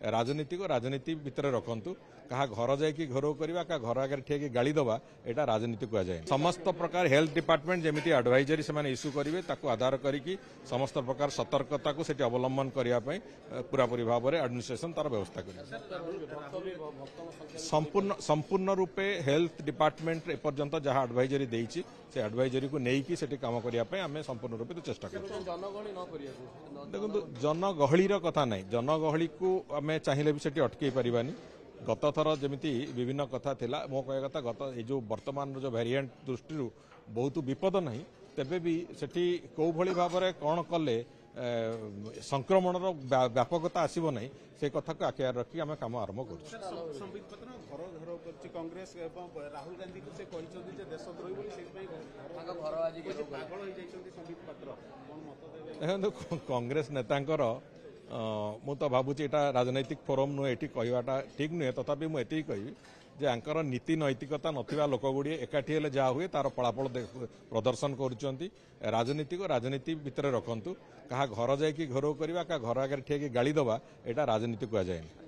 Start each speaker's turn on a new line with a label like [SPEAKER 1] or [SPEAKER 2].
[SPEAKER 1] राजनीति को राजनीति भितर रखंतु कहा घर जाइए घर करवा क्या घर आगे ठिया गाड़ी दबा यहाँ राजनीति कहुए समस्त प्रकार हेल्थ डिपार्टमेंट जमी एडवाइजरी से इश्यू करेंगे ताकू आधार करी समस्त प्रकार सतर्कता को सेठी अवलंबन करने पूरापूरी भाव में एडमिनिस्ट्रेशन तार व्यवस्था कर संपूर्ण रूपे हेल्थ डिपार्टमेंट एपर्यंत जहाँ एडवाइजरी देती से एडवाइजरी को लेकिन से कम करने आम संपूर्ण रूपे चेष्टा कर देखो जनगहलीर कथा ना जनगहली को आम चाहिए भी से अटकई पारानी गत थर जमी विभिन्न कथा थिला मो कह कथा गत जो वर्तमान जो वेरिएंट दृष्टि बहुत विपद ना तेबे भी सेठी कौ भली भाव में कौन कले संक्रमण व्यापकता आसब ना से कथा को आखियार रखी आम कम आरंभ कर
[SPEAKER 2] राहुल गांधी को से
[SPEAKER 1] कांग्रेस नेता मु तो भावुची एटा राजनैतिक फोरम नुहे ये कहवाटा ठीक नुहे तथापि मुझे कहि जे आंकर नीति नैतिकता नथिबा लोक गुड़िए एकाठी हेले जहाँ हुए तार फलाफल प्रदर्शन करुँच राजनीति को राजनीति भितर रखंतु कहा घर जाइए घर करवा क्या घर आगे ठिया गाड़ी दबा यहाँ राजनीति कहुए